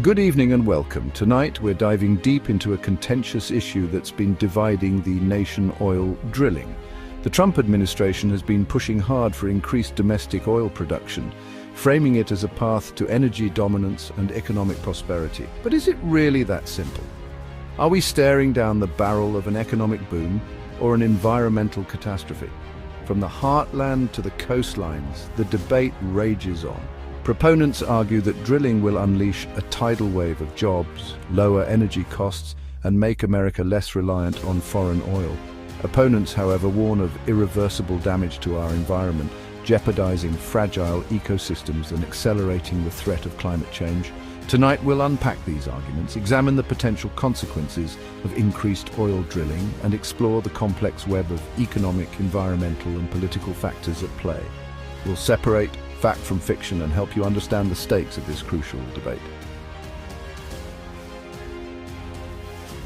Good evening and welcome. Tonight we're diving deep into a contentious issue that's been dividing the nation: oil drilling. The Trump administration has been pushing hard for increased domestic oil production, framing it as a path to energy dominance and economic prosperity. But is it really that simple? Are we staring down the barrel of an economic boom or an environmental catastrophe? From the heartland to the coastlines, the debate rages on. Proponents argue that drilling will unleash a tidal wave of jobs, lower energy costs, and make America less reliant on foreign oil. Opponents, however, warn of irreversible damage to our environment, jeopardizing fragile ecosystems and accelerating the threat of climate change. Tonight we'll unpack these arguments, examine the potential consequences of increased oil drilling, and explore the complex web of economic, environmental, and political factors at play. We'll separate fact from fiction and help you understand the stakes of this crucial debate.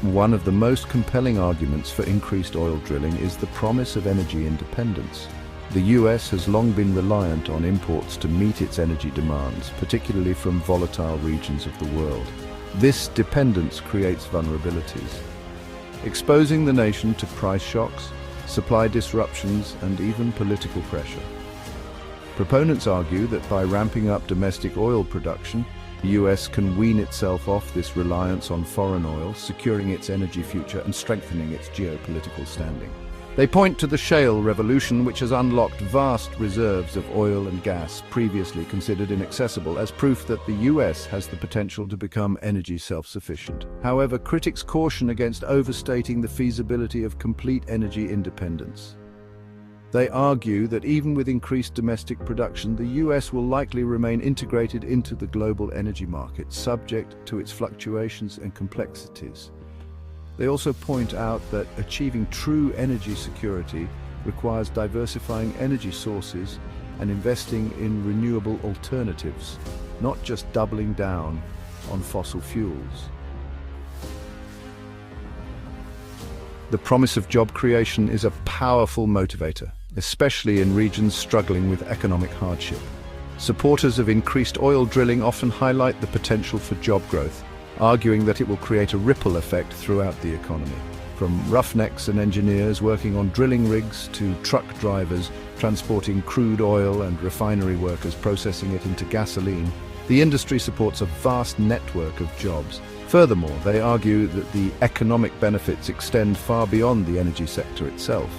One of the most compelling arguments for increased oil drilling is the promise of energy independence. The US has long been reliant on imports to meet its energy demands, particularly from volatile regions of the world. This dependence creates vulnerabilities, exposing the nation to price shocks, supply disruptions, and even political pressure. Proponents argue that by ramping up domestic oil production, the US can wean itself off this reliance on foreign oil, securing its energy future and strengthening its geopolitical standing. They point to the shale revolution, which has unlocked vast reserves of oil and gas previously considered inaccessible, as proof that the US has the potential to become energy self-sufficient. However, critics caution against overstating the feasibility of complete energy independence. They argue that even with increased domestic production, the US will likely remain integrated into the global energy market, subject to its fluctuations and complexities. They also point out that achieving true energy security requires diversifying energy sources and investing in renewable alternatives, not just doubling down on fossil fuels. The promise of job creation is a powerful motivator, especially in regions struggling with economic hardship. Supporters of increased oil drilling often highlight the potential for job growth, arguing that it will create a ripple effect throughout the economy. From roughnecks and engineers working on drilling rigs to truck drivers transporting crude oil and refinery workers processing it into gasoline, the industry supports a vast network of jobs. Furthermore, they argue that the economic benefits extend far beyond the energy sector itself.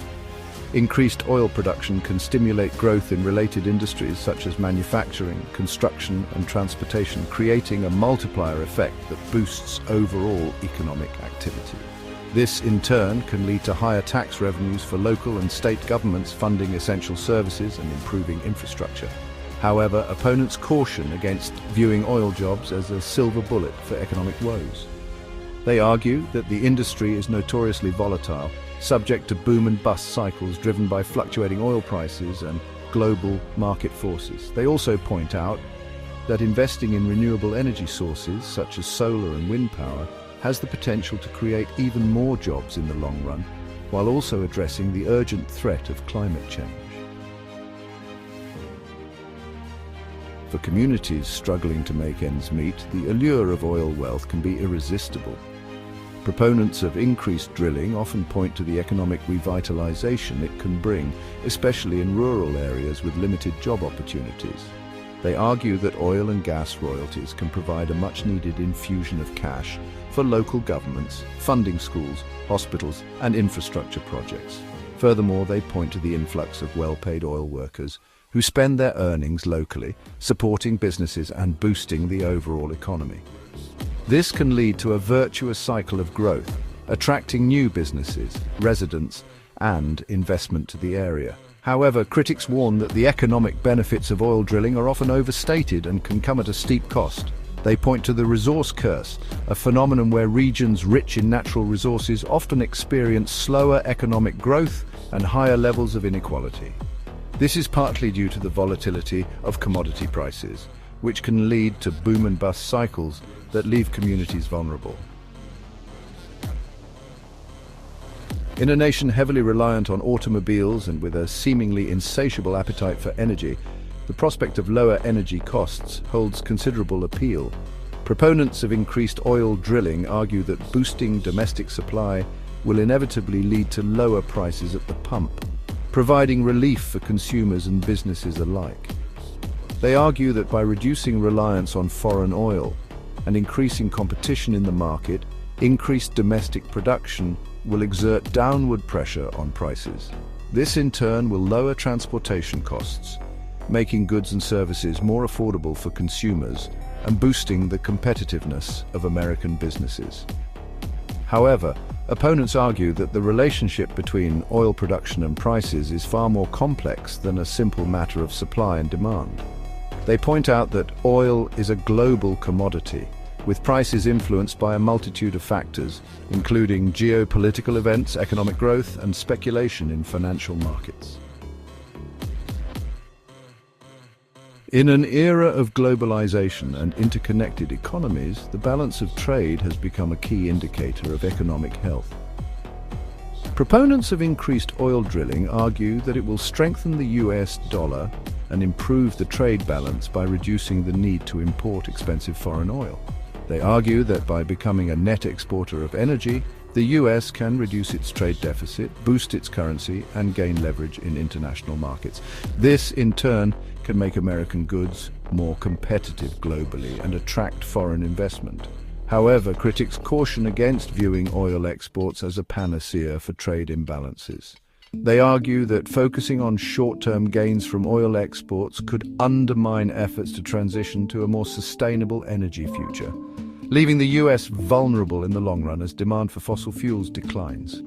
Increased oil production can stimulate growth in related industries such as manufacturing, construction, and transportation, creating a multiplier effect that boosts overall economic activity. This, in turn, can lead to higher tax revenues for local and state governments, funding essential services and improving infrastructure. However, opponents caution against viewing oil jobs as a silver bullet for economic woes. They argue that the industry is notoriously volatile, subject to boom and bust cycles driven by fluctuating oil prices and global market forces. They also point out that investing in renewable energy sources such as solar and wind power has the potential to create even more jobs in the long run, while also addressing the urgent threat of climate change. For communities struggling to make ends meet, the allure of oil wealth can be irresistible. Proponents of increased drilling often point to the economic revitalization it can bring, especially in rural areas with limited job opportunities. They argue that oil and gas royalties can provide a much-needed infusion of cash for local governments, funding schools, hospitals, and infrastructure projects. Furthermore, they point to the influx of well-paid oil workers who spend their earnings locally, supporting businesses and boosting the overall economy. This can lead to a virtuous cycle of growth, attracting new businesses, residents, and investment to the area. However, critics warn that the economic benefits of oil drilling are often overstated and can come at a steep cost. They point to the resource curse, a phenomenon where regions rich in natural resources often experience slower economic growth and higher levels of inequality. This is partly due to the volatility of commodity prices, which can lead to boom and bust cycles that leave communities vulnerable. In a nation heavily reliant on automobiles and with a seemingly insatiable appetite for energy, the prospect of lower energy costs holds considerable appeal. Proponents of increased oil drilling argue that boosting domestic supply will inevitably lead to lower prices at the pump, providing relief for consumers and businesses alike. They argue that by reducing reliance on foreign oil and increasing competition in the market, increased domestic production will exert downward pressure on prices. This in turn will lower transportation costs, making goods and services more affordable for consumers and boosting the competitiveness of American businesses. However, opponents argue that the relationship between oil production and prices is far more complex than a simple matter of supply and demand. They point out that oil is a global commodity, with prices influenced by a multitude of factors, including geopolitical events, economic growth, and speculation in financial markets. In an era of globalization and interconnected economies, the balance of trade has become a key indicator of economic health. Proponents of increased oil drilling argue that it will strengthen the US dollar and improve the trade balance by reducing the need to import expensive foreign oil. They argue that by becoming a net exporter of energy, the US can reduce its trade deficit, boost its currency, and gain leverage in international markets. This, in turn, can make American goods more competitive globally and attract foreign investment. However, critics caution against viewing oil exports as a panacea for trade imbalances. They argue that focusing on short-term gains from oil exports could undermine efforts to transition to a more sustainable energy future, leaving the US vulnerable in the long run as demand for fossil fuels declines.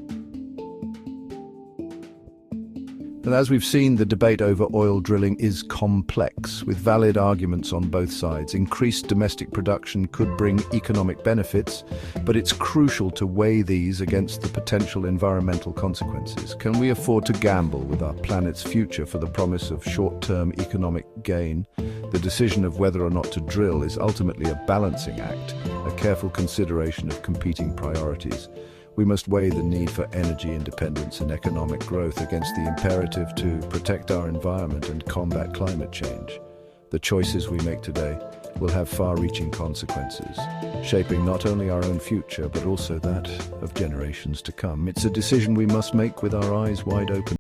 And as we've seen, the debate over oil drilling is complex, with valid arguments on both sides. Increased domestic production could bring economic benefits, but it's crucial to weigh these against the potential environmental consequences. Can we afford to gamble with our planet's future for the promise of short-term economic gain? The decision of whether or not to drill is ultimately a balancing act, a careful consideration of competing priorities. We must weigh the need for energy independence and economic growth against the imperative to protect our environment and combat climate change. The choices we make today will have far-reaching consequences, shaping not only our own future but also that of generations to come. It's a decision we must make with our eyes wide open.